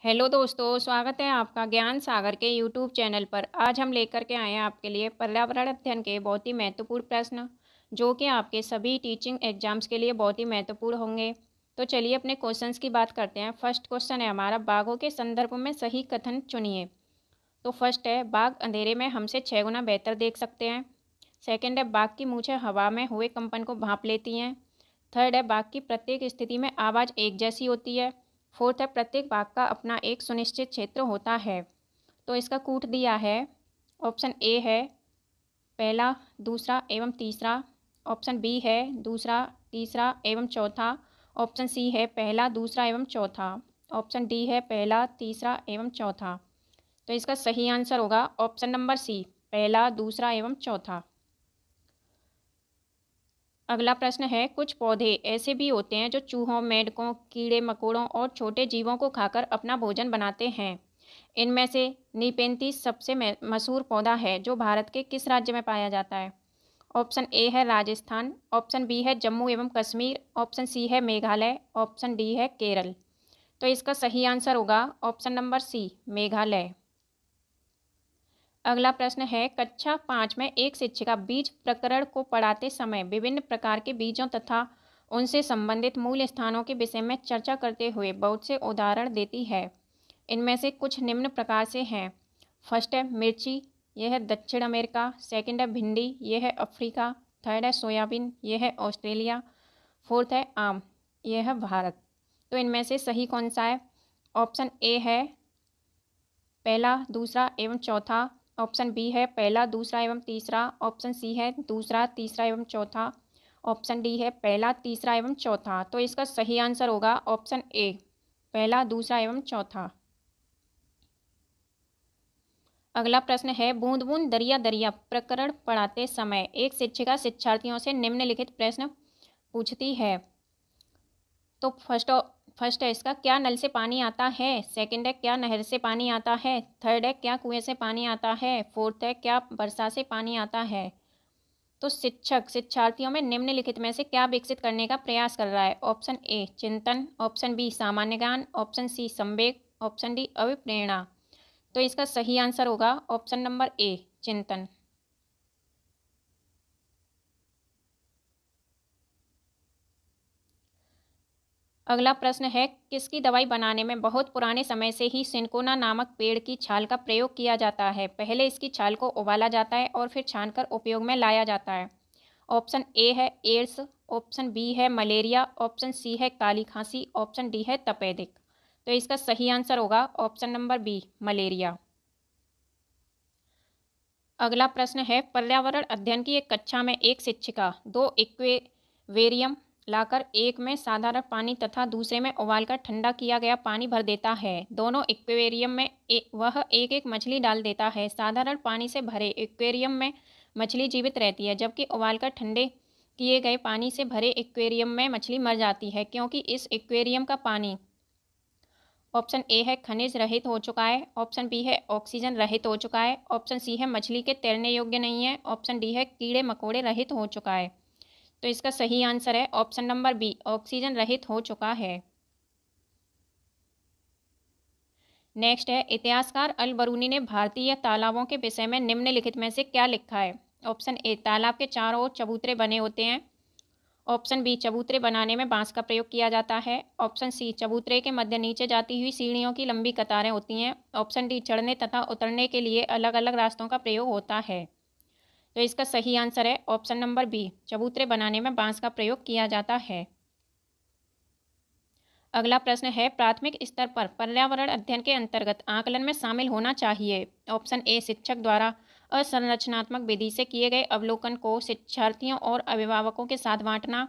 Hello दोस्तों, स्वागत है आपका ज्ञान सागर के यूट्यूब चैनल पर। आज हम लेकर के आए हैं आपके लिए पर्यावरण अध्ययन के बहुत ही महत्वपूर्ण प्रश्न, जो कि आपके सभी टीचिंग एग्जाम्स के लिए बहुत ही महत्वपूर्ण होंगे। तो चलिए अपने क्वेश्चंस की बात करते हैं। फर्स्ट क्वेश्चन है हमारा, बाघों के संदर्भ में सही कथन चुनिए। तो फर्स्ट है, बाघ अंधेरे में हमसे 6 गुना बेहतर देख सकते हैं। सेकेंड है, बाघ की मूछें हवा में हुए कंपन को भांप लेती हैं। थर्ड है, बाघ की प्रत्येक स्थिति में आवाज़ एक जैसी होती है। फोर्थ है, प्रत्येक बाघ का अपना एक सुनिश्चित क्षेत्र होता है। तो इसका कूट दिया है। ऑप्शन ए है पहला, दूसरा एवं तीसरा। ऑप्शन बी है दूसरा, तीसरा एवं चौथा। ऑप्शन सी है पहला, दूसरा एवं चौथा। ऑप्शन डी है पहला, तीसरा एवं चौथा। तो इसका सही आंसर होगा ऑप्शन नंबर सी, पहला, दूसरा एवं चौथा। अगला प्रश्न है, कुछ पौधे ऐसे भी होते हैं जो चूहों, मेंढकों, कीड़े मकोड़ों और छोटे जीवों को खाकर अपना भोजन बनाते हैं। इनमें से निपेंथिस सबसे मशहूर पौधा है जो भारत के किस राज्य में पाया जाता है? ऑप्शन ए है राजस्थान। ऑप्शन बी है जम्मू एवं कश्मीर। ऑप्शन सी है मेघालय। ऑप्शन डी है केरल। तो इसका सही आंसर होगा ऑप्शन नंबर सी, मेघालय। अगला प्रश्न है, कक्षा 5 में एक शिक्षिका बीज प्रकरण को पढ़ाते समय विभिन्न प्रकार के बीजों तथा उनसे संबंधित मूल स्थानों के विषय में चर्चा करते हुए बहुत से उदाहरण देती है। इनमें से कुछ निम्न प्रकार से हैं। फर्स्ट है मिर्ची, यह है दक्षिण अमेरिका। सेकंड है भिंडी, यह है अफ्रीका। थर्ड है सोयाबीन, यह है ऑस्ट्रेलिया। फोर्थ है आम, यह है भारत। तो इनमें से सही कौन सा है? ऑप्शन ए है पहला, दूसरा एवं चौथा। ऑप्शन बी है पहला, दूसरा एवं तीसरा। ऑप्शन सी है दूसरा, तीसरा एवं चौथा। ऑप्शन डी है पहला, तीसरा एवं चौथा। तो इसका सही आंसर होगा ऑप्शन ए, पहला, दूसरा एवं चौथा। अगला प्रश्न है, बूंद बूंद दरिया दरिया प्रकरण पढ़ाते समय एक शिक्षिका शिक्षार्थियों से निम्नलिखित प्रश्न पूछती है। तो फर्स्ट है इसका, क्या नल से पानी आता है? सेकंड है, क्या नहर से पानी आता है? थर्ड है, क्या कुएं से पानी आता है? फोर्थ है, क्या वर्षा से पानी आता है? तो शिक्षक शिक्षार्थियों में निम्नलिखित में से क्या विकसित करने का प्रयास कर रहा है? ऑप्शन ए चिंतन। ऑप्शन बी सामान्य ज्ञान। ऑप्शन सी संवेग। ऑप्शन डी अभिप्रेरणा। तो इसका सही आंसर होगा ऑप्शन नंबर ए, चिंतन। अगला प्रश्न है, किसकी दवाई बनाने में बहुत पुराने समय से ही सिनकोना नामक पेड़ की छाल का प्रयोग किया जाता है? पहले इसकी छाल को उबाला जाता है और फिर छानकर उपयोग में लाया जाता है। ऑप्शन ए है एड्स। ऑप्शन बी है मलेरिया। ऑप्शन सी है काली खांसी। ऑप्शन डी है तपेदिक। तो इसका सही आंसर होगा ऑप्शन नंबर बी, मलेरिया। अगला प्रश्न है, पर्यावरण अध्ययन की एक कक्षा में एक शिक्षिका दो एक्वेरियम लाकर एक में साधारण पानी तथा दूसरे में उबालकर ठंडा किया गया पानी भर देता है। दोनों एक्वेरियम में वह एक एक मछली डाल देता है। साधारण पानी से भरे एक्वेरियम में मछली जीवित रहती है, जबकि उबालकर ठंडे किए गए पानी से भरे एक्वेरियम में मछली मर जाती है, क्योंकि इस एक्वेरियम का पानी ऑप्शन ए है खनिज रहित हो चुका है। ऑप्शन बी है ऑक्सीजन रहित हो चुका है। ऑप्शन सी है मछली के तैरने योग्य नहीं है। ऑप्शन डी है कीड़े मकोड़े रहित हो चुका है। तो इसका सही आंसर है ऑप्शन नंबर बी, ऑक्सीजन रहित हो चुका है। नेक्स्ट है, इतिहासकार अल बरूनी ने भारतीय तालाबों के विषय में निम्नलिखित में से क्या लिखा है? ऑप्शन ए, तालाब के चारों ओर चबूतरे बने होते हैं। ऑप्शन बी, चबूतरे बनाने में बांस का प्रयोग किया जाता है। ऑप्शन सी, चबूतरे के मध्य नीचे जाती हुई सीढ़ियों की लंबी कतारें होती हैं। ऑप्शन डी, चढ़ने तथा उतरने के लिए अलग अलग रास्तों का प्रयोग होता है। तो इसका सही आंसर है ऑप्शन नंबर बी, चबूतरे बनाने में बांस का प्रयोग किया जाता है। अगला प्रश्न है, प्राथमिक स्तर पर पर्यावरण अध्ययन के अंतर्गत आकलन में शामिल होना चाहिए। ऑप्शन ए, शिक्षक द्वारा असंरचनात्मक विधि से किए गए अवलोकन को शिक्षार्थियों और अभिभावकों के साथ बांटना।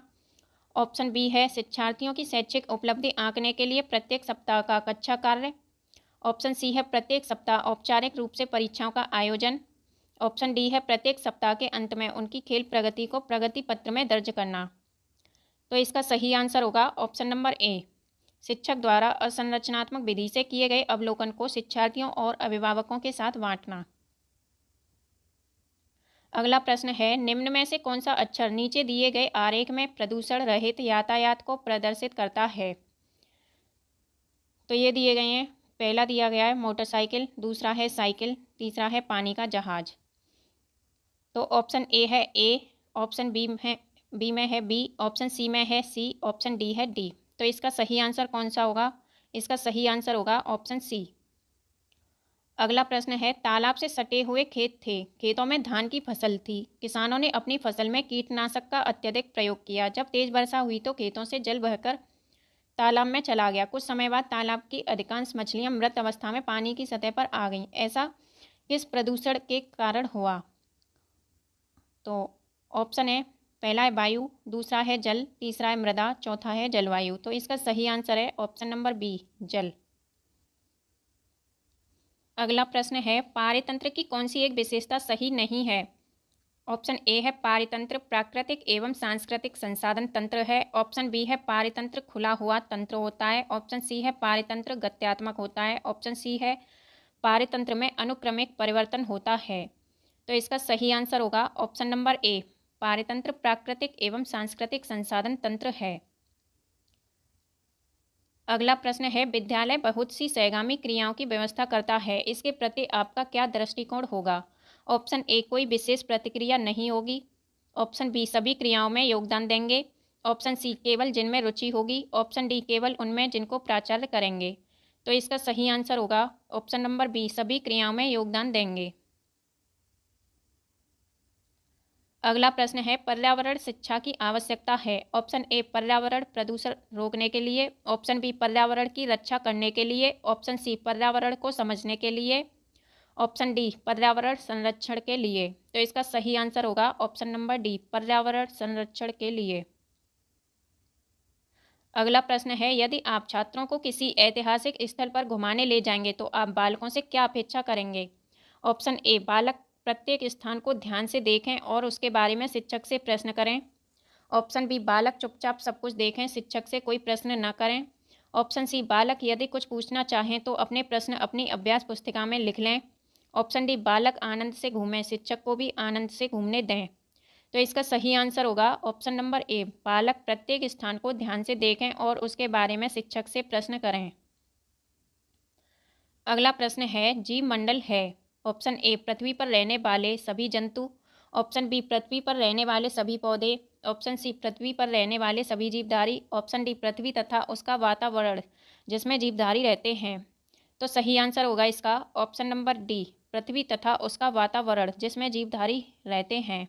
ऑप्शन बी है शिक्षार्थियों की शैक्षिक उपलब्धि आंकने के लिए प्रत्येक सप्ताह का कक्षा कार्य। ऑप्शन सी है प्रत्येक सप्ताह औपचारिक रूप से परीक्षाओं का आयोजन। ऑप्शन डी है प्रत्येक सप्ताह के अंत में उनकी खेल प्रगति को प्रगति पत्र में दर्ज करना। तो इसका सही आंसर होगा ऑप्शन नंबर ए, शिक्षक द्वारा असंरचनात्मक विधि से किए गए अवलोकन को शिक्षार्थियों और अभिभावकों के साथ बांटना। अगला प्रश्न है, निम्न में से कौन सा अक्षर नीचे दिए गए आरेख में प्रदूषण रहित यातायात को प्रदर्शित करता है? तो ये दिए गए हैं पहला दिया गया है मोटरसाइकिल, दूसरा है साइकिल, तीसरा है पानी का जहाज। तो ऑप्शन ए है ए, ऑप्शन बी में है बी, ऑप्शन सी में है सी, ऑप्शन डी है डी। तो इसका सही आंसर कौन सा होगा? इसका सही आंसर होगा ऑप्शन सी। अगला प्रश्न है, तालाब से सटे हुए खेत थे, खेतों में धान की फसल थी, किसानों ने अपनी फसल में कीटनाशक का अत्यधिक प्रयोग किया। जब तेज वर्षा हुई तो खेतों से जल बहकर तालाब में चला गया। कुछ समय बाद तालाब की अधिकांश मछलियां मृत अवस्था में पानी की सतह पर आ गईं। ऐसा किस प्रदूषण के कारण हुआ? तो ऑप्शन है, पहला है वायु, दूसरा है जल, तीसरा है मृदा, चौथा है जलवायु। तो इसका सही आंसर है ऑप्शन नंबर बी, जल। अगला प्रश्न है, पारितंत्र की कौन सी एक विशेषता सही नहीं है? ऑप्शन ए है पारितंत्र प्राकृतिक एवं सांस्कृतिक संसाधन तंत्र है, ऑप्शन बी है पारितंत्र खुला हुआ तंत्र होता है, ऑप्शन सी है पारितंत्र गत्यात्मक होता है, ऑप्शन सी है पारितंत्र में अनुक्रमिक परिवर्तन होता है। तो इसका सही आंसर होगा ऑप्शन नंबर ए, पारितंत्र प्राकृतिक एवं सांस्कृतिक संसाधन तंत्र है। अगला प्रश्न है, विद्यालय बहुत सी सहगामी क्रियाओं की व्यवस्था करता है, इसके प्रति आपका क्या दृष्टिकोण होगा? ऑप्शन ए, कोई विशेष प्रतिक्रिया नहीं होगी, ऑप्शन बी, सभी क्रियाओं में योगदान देंगे, ऑप्शन सी, केवल जिनमें रुचि होगी, ऑप्शन डी, केवल उनमें जिनको प्राचार्य करेंगे। तो इसका सही आंसर होगा ऑप्शन नंबर बी, सभी क्रियाओं में योगदान देंगे। अगला प्रश्न है, पर्यावरण शिक्षा की आवश्यकता है। ऑप्शन ए, पर्यावरण प्रदूषण रोकने के लिए, ऑप्शन बी, पर्यावरण की रक्षा करने के लिए, ऑप्शन सी, पर्यावरण को समझने के लिए, ऑप्शन डी, पर्यावरण संरक्षण के लिए। तो इसका सही आंसर होगा ऑप्शन नंबर डी, पर्यावरण संरक्षण के लिए। अगला प्रश्न है, यदि आप छात्रों को किसी ऐतिहासिक स्थल पर घुमाने ले जाएंगे तो आप बालकों से क्या अपेक्षा करेंगे? ऑप्शन ए, बालक प्रत्येक स्थान को ध्यान से देखें और उसके बारे में शिक्षक से प्रश्न करें, ऑप्शन बी, बालक चुपचाप सब कुछ देखें, शिक्षक से कोई प्रश्न न करें, ऑप्शन सी, बालक यदि कुछ पूछना चाहें तो अपने प्रश्न अपनी अभ्यास पुस्तिका में लिख लें, ऑप्शन डी, बालक आनंद से घूमें, शिक्षक को भी आनंद से घूमने दें। तो इसका सही आंसर होगा ऑप्शन नंबर ए, बालक प्रत्येक स्थान को ध्यान से देखें और उसके बारे में शिक्षक से प्रश्न करें। अगला प्रश्न है, जीव मंडल है। ऑप्शन ए, पृथ्वी पर रहने वाले सभी जंतु, ऑप्शन बी, पृथ्वी पर रहने वाले सभी पौधे, ऑप्शन सी, पृथ्वी पर रहने वाले सभी जीवधारी, ऑप्शन डी, पृथ्वी तथा उसका वातावरण जिसमें जीवधारी रहते हैं। तो सही आंसर होगा इसका ऑप्शन नंबर डी, पृथ्वी तथा उसका वातावरण जिसमें जीवधारी रहते हैं।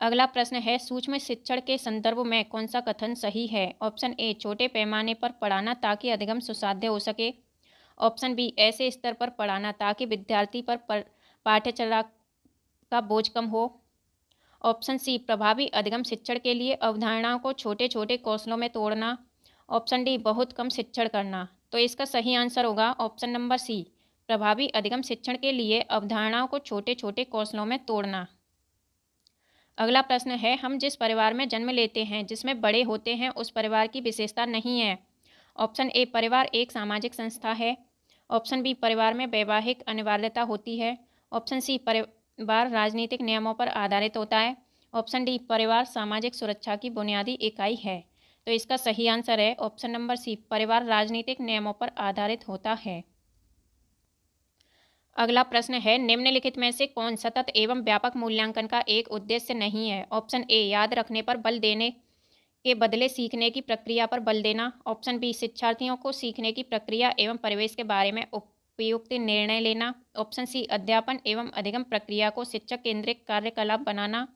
अगला प्रश्न है, सूक्ष्म शिक्षण के संदर्भ में कौन सा कथन सही है? ऑप्शन ए, छोटे पैमाने पर पढ़ाना ताकि अधिगम सुसाध्य हो सके, ऑप्शन बी, ऐसे स्तर पर पढ़ाना ताकि विद्यार्थी पर पाठ्यचर्या का बोझ कम हो, ऑप्शन सी, प्रभावी अधिगम शिक्षण के लिए अवधारणाओं को छोटे छोटे कौशलों में तोड़ना, ऑप्शन डी, बहुत कम शिक्षण करना। तो इसका सही आंसर होगा ऑप्शन नंबर सी, प्रभावी अधिगम शिक्षण के लिए अवधारणाओं को छोटे छोटे कौशलों में तोड़ना। अगला प्रश्न है, हम जिस परिवार में जन्म लेते हैं जिसमें बड़े होते हैं उस परिवार की विशेषता नहीं है। ऑप्शन ए, परिवार एक सामाजिक संस्था है, ऑप्शन बी, परिवार में वैवाहिक अनिवार्यता होती है, ऑप्शन सी, परिवार राजनीतिक नियमों पर आधारित होता है, ऑप्शन डी, परिवार सामाजिक सुरक्षा की बुनियादी इकाई है। तो इसका सही आंसर है ऑप्शन नंबर सी, परिवार राजनीतिक नियमों पर आधारित होता है। अगला प्रश्न है, निम्नलिखित में से कौन सतत एवं व्यापक मूल्यांकन का एक उद्देश्य नहीं है? ऑप्शन ए, याद रखने पर बल देने के बदले सीखने की प्रक्रिया पर बल देना, ऑप्शन बी, शिक्षार्थियों को सीखने की प्रक्रिया एवं परिवेश के बारे में उपयुक्त निर्णय लेना, ऑप्शन सी, अध्यापन एवं अधिगम प्रक्रिया को शिक्षक केंद्रित कार्यकलाप बनाना,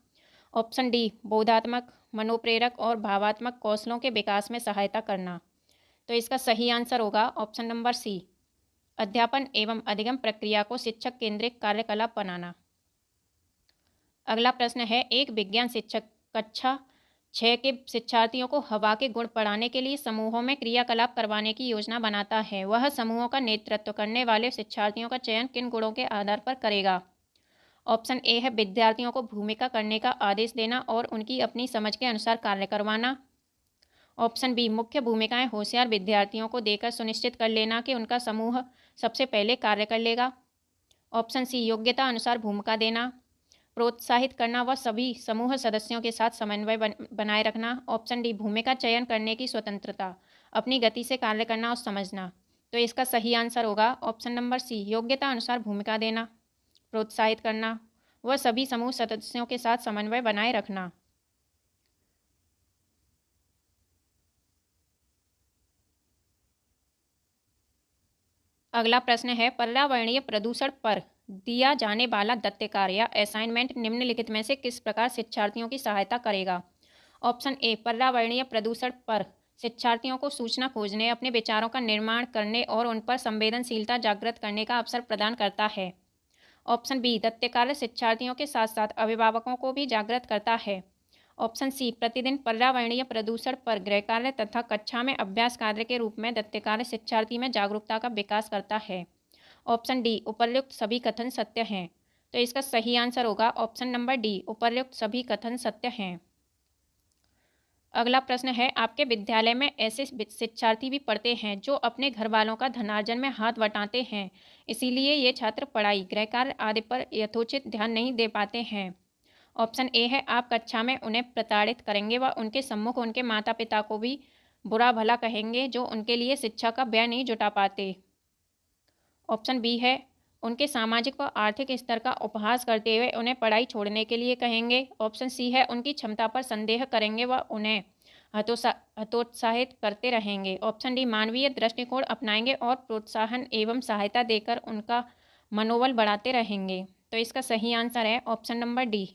ऑप्शन डी, बोधात्मक, मनोप्रेरक और भावात्मक कौशलों के विकास में सहायता करना। तो इसका सही आंसर होगा ऑप्शन नंबर सी, अध्यापन एवं अधिगम प्रक्रिया को शिक्षक केंद्रित कार्यकलाप बनाना। अगला प्रश्न है, एक विज्ञान शिक्षक कक्षा 6 के शिक्षार्थियों को हवा के गुण पढ़ाने के लिए समूहों में क्रियाकलाप करवाने की योजना बनाता है। वह समूहों का नेतृत्व करने वाले शिक्षार्थियों का चयन किन गुणों के आधार पर करेगा? ऑप्शन ए है, विद्यार्थियों को भूमिका करने का आदेश देना और उनकी अपनी समझ के अनुसार कार्य करवाना, ऑप्शन बी, मुख्य भूमिकाएं होशियार विद्यार्थियों को देकर सुनिश्चित कर लेना कि उनका समूह सबसे पहले कार्य कर लेगा, ऑप्शन सी, योग्यता अनुसार भूमिका देना, प्रोत्साहित करना व सभी समूह सदस्यों के साथ समन्वय बनाए रखना, ऑप्शन डी, भूमिका चयन करने की स्वतंत्रता, अपनी गति से कार्य करना और समझना। तो इसका सही आंसर होगा ऑप्शन नंबर सी, योग्यता अनुसार भूमिका देना, प्रोत्साहित करना व सभी समूह सदस्यों के साथ समन्वय बनाए रखना। अगला प्रश्न है, पर्यावरणीय प्रदूषण पर दिया जाने वाला दत्त कार्य या असाइनमेंट निम्नलिखित में से किस प्रकार शिक्षार्थियों की सहायता करेगा। ऑप्शन ए, पर्यावरणीय प्रदूषण पर शिक्षार्थियों को सूचना खोजने, अपने विचारों का निर्माण करने और उन पर संवेदनशीलता जागृत करने का अवसर प्रदान करता है। ऑप्शन बी, दत्त कार्य शिक्षार्थियों के साथ साथ अभिभावकों को भी जागृत करता है। ऑप्शन सी, प्रतिदिन पर्यावरणीय प्रदूषण पर गृह कार्य तथा कक्षा में अभ्यास कार्य के रूप में दत्त कार्य शिक्षार्थी में जागरूकता का विकास करता है। ऑप्शन डी, उपर्युक्त सभी कथन सत्य हैं। तो इसका सही आंसर होगा ऑप्शन नंबर डी, उपर्युक्त सभी कथन सत्य हैं। अगला प्रश्न है, आपके विद्यालय में ऐसे शिक्षार्थी भी पढ़ते हैं जो अपने घर वालों का धनार्जन में हाथ बटाते हैं, इसीलिए ये छात्र पढ़ाई, गृह कार्य आदि पर यथोचित ध्यान नहीं दे पाते हैं। ऑप्शन ए है, आप कक्षा में उन्हें प्रताड़ित करेंगे व उनके सम्मुख उनके माता पिता को भी बुरा भला कहेंगे जो उनके लिए शिक्षा का व्यय नहीं जुटा पाते। ऑप्शन बी है, उनके सामाजिक व आर्थिक स्तर का उपहास करते हुए उन्हें पढ़ाई छोड़ने के लिए कहेंगे। ऑप्शन सी है, उनकी क्षमता पर संदेह करेंगे व उन्हें हतोत्साहित करते रहेंगे। ऑप्शन डी, मानवीय दृष्टिकोण अपनाएंगे और प्रोत्साहन एवं सहायता देकर उनका मनोबल बढ़ाते रहेंगे। तो इसका सही आंसर है ऑप्शन नंबर डी।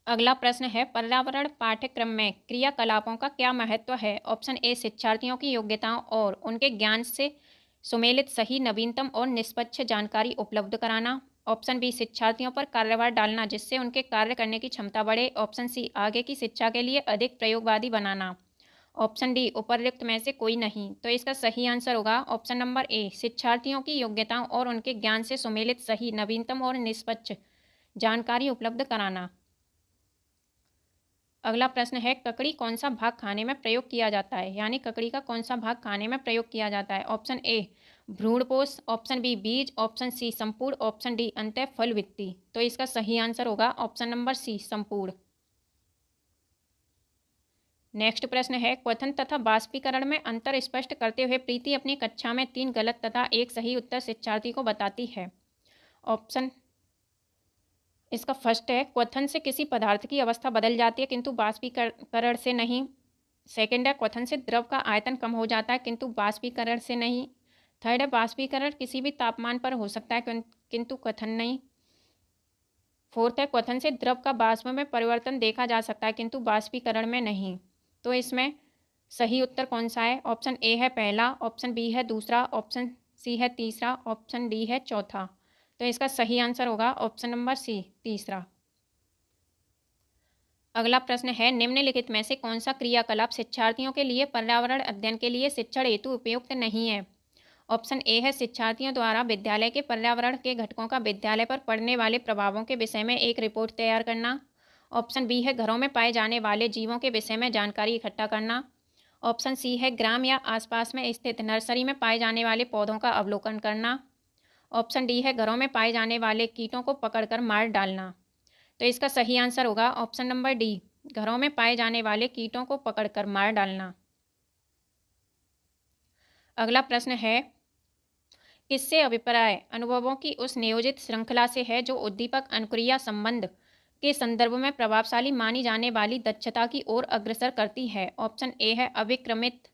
अगला प्रश्न है, पर्यावरण पाठ्यक्रम में क्रियाकलापों का क्या महत्व है। ऑप्शन ए, शिक्षार्थियों की योग्यताओं और उनके ज्ञान से सुमेलित सही, नवीनतम और निष्पक्ष जानकारी उपलब्ध कराना। ऑप्शन बी, शिक्षार्थियों पर कार्यभार डालना जिससे उनके कार्य करने की क्षमता बढ़े। ऑप्शन सी, आगे की शिक्षा के लिए अधिक प्रयोगवादी बनाना। ऑप्शन डी, उपर्युक्त में से कोई नहीं। तो इसका सही आंसर होगा ऑप्शन नंबर ए, शिक्षार्थियों की योग्यताओं और उनके ज्ञान से सुमेलित सही, नवीनतम और निष्पक्ष जानकारी उपलब्ध कराना। अगला प्रश्न है, ककड़ी कौन सा भाग खाने में प्रयोग किया जाता है, यानी ककड़ी का कौन सा भाग खाने में प्रयोग किया जाता है। ऑप्शन ए, भ्रूणपोष। ऑप्शन बी, बीज। ऑप्शन सी, संपूर्ण। ऑप्शन डी, अंतः फल वित्ती। तो इसका सही आंसर होगा ऑप्शन नंबर सी, संपूर्ण। नेक्स्ट प्रश्न है, क्वथन तथा बाष्पीकरण में अंतर स्पष्ट करते हुए प्रीति अपनी कक्षा में 3 गलत तथा 1 सही उत्तर शिक्षार्थी को बताती है। ऑप्शन इसका फर्स्ट है, क्वथन से किसी पदार्थ की अवस्था बदल जाती है किंतु बाष्पीकरण से नहीं। सेकंड है, क्वथन से द्रव का आयतन कम हो जाता है किंतु बाष्पीकरण से नहीं। थर्ड है, बाष्पीकरण किसी भी तापमान पर हो सकता है किंतु क्वथन नहीं। फोर्थ है, क्वथन से द्रव का वाष्प में परिवर्तन देखा जा सकता है किंतु बाष्पीकरण में नहीं। तो इसमें सही उत्तर कौन सा है। ऑप्शन ए है पहला, ऑप्शन बी है दूसरा, ऑप्शन सी है तीसरा, ऑप्शन डी है चौथा। तो इसका सही आंसर होगा ऑप्शन नंबर सी, तीसरा। अगला प्रश्न है, निम्नलिखित में से कौन सा क्रियाकलाप शिक्षार्थियों के लिए पर्यावरण अध्ययन के लिए शिक्षण हेतु उपयुक्त नहीं है। ऑप्शन ए है, शिक्षार्थियों द्वारा विद्यालय के पर्यावरण के घटकों का विद्यालय पर पड़ने वाले प्रभावों के विषय में एक रिपोर्ट तैयार करना। ऑप्शन बी है, घरों में पाए जाने वाले जीवों के विषय में जानकारी इकट्ठा करना। ऑप्शन सी है, ग्राम या आसपास में स्थित नर्सरी में पाए जाने वाले पौधों का अवलोकन करना। ऑप्शन डी है, घरों में पाए जाने वाले कीटों को पकड़कर मार डालना। तो इसका सही आंसर होगा ऑप्शन नंबर डी, घरों में पाए जाने वाले कीटों को पकड़कर मार डालना। अगला प्रश्न है, किससे अभिप्राय अनुभवों की उस नियोजित श्रृंखला से है जो उद्दीपक अनुक्रिया संबंध के संदर्भ में प्रभावशाली मानी जाने वाली दक्षता की ओर अग्रसर करती है। ऑप्शन ए है, अभिक्रमित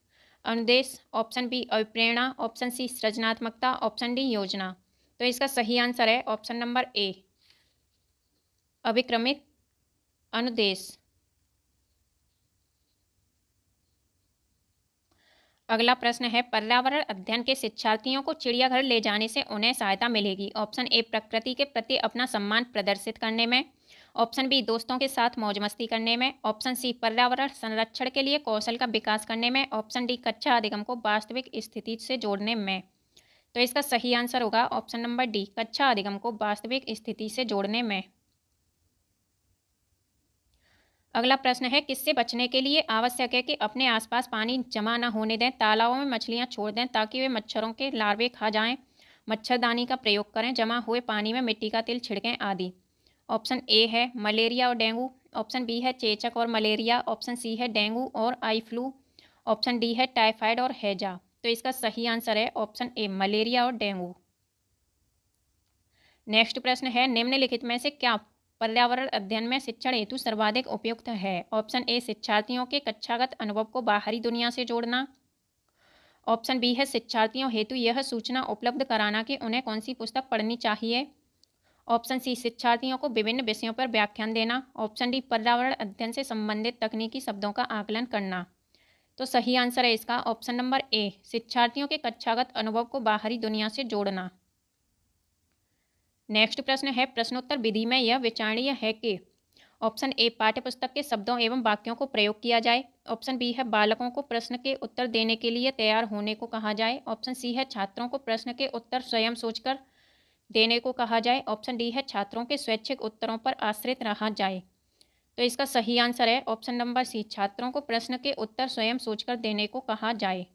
अनुदेश। ऑप्शन बी, अभिप्रेरणा। ऑप्शन सी, सृजनात्मकता। ऑप्शन डी, योजना। तो इसका सही आंसर है ऑप्शन नंबर ए, अभिक्रमित अनुदेश। अगला प्रश्न है, पर्यावरण अध्ययन के शिक्षार्थियों को चिड़ियाघर ले जाने से उन्हें सहायता मिलेगी। ऑप्शन ए, प्रकृति के प्रति अपना सम्मान प्रदर्शित करने में। ऑप्शन बी, दोस्तों के साथ मौज मस्ती करने में। ऑप्शन सी, पर्यावरण संरक्षण के लिए कौशल का विकास करने में। ऑप्शन डी, कक्षा अधिगम को वास्तविक स्थिति से जोड़ने में। तो इसका सही आंसर होगा ऑप्शन नंबर डी, कक्षा अधिगम को वास्तविक स्थिति से जोड़ने में। अगला प्रश्न है, किससे बचने के लिए आवश्यक है कि अपने आसपास पानी जमा न होने दें, तालाबों में मछलियां छोड़ दें ताकि वे मच्छरों के लार्वे खा जाएं, मच्छरदानी का प्रयोग करें, जमा हुए पानी में मिट्टी का तेल छिड़कें आदि। ऑप्शन ए है, मलेरिया और डेंगू। ऑप्शन बी है, चेचक और मलेरिया। ऑप्शन सी है, डेंगू और आई फ्लू। ऑप्शन डी है, टाइफाइड और हैजा। तो इसका सही आंसर है ऑप्शन ए मलेरिया और डेंगू। नेक्स्ट प्रश्न है निम्नलिखित में से क्या पर्यावरण अध्ययन में शिक्षण हेतु सर्वाधिक उपयुक्त है। ऑप्शन ए शिक्षार्थियों के कक्षागत अनुभव को बाहरी दुनिया से जोड़ना। ऑप्शन बी है शिक्षार्थियों हेतु यह सूचना उपलब्ध कराना कि उन्हें कौन सी पुस्तक पढ़नी चाहिए। ऑप्शन सी शिक्षार्थियों को विभिन्न विषयों पर व्याख्यान देना। ऑप्शन डी पर्यावरण अध्ययन से संबंधित तकनीकी शब्दों का आकलन करना। तो सही आंसर है इसका ऑप्शन नंबर ए शिक्षार्थियों के कक्षागत अनुभव को बाहरी दुनिया से जोड़ना। नेक्स्ट प्रश्न है प्रश्नोत्तर विधि में यह विचारणीय है कि ऑप्शन ए पाठ्यपुस्तक के शब्दों एवं वाक्यों को प्रयोग किया जाए। ऑप्शन बी है बालकों को प्रश्न के उत्तर देने के लिए तैयार होने को कहा जाए। ऑप्शन सी है छात्रों को प्रश्न के उत्तर स्वयं सोचकर देने को कहा जाए। ऑप्शन डी है छात्रों के स्वैच्छिक उत्तरों पर आश्रित रहा जाए। तो इसका सही आंसर है ऑप्शन नंबर सी छात्रों को प्रश्न के उत्तर स्वयं सोचकर देने को कहा जाए।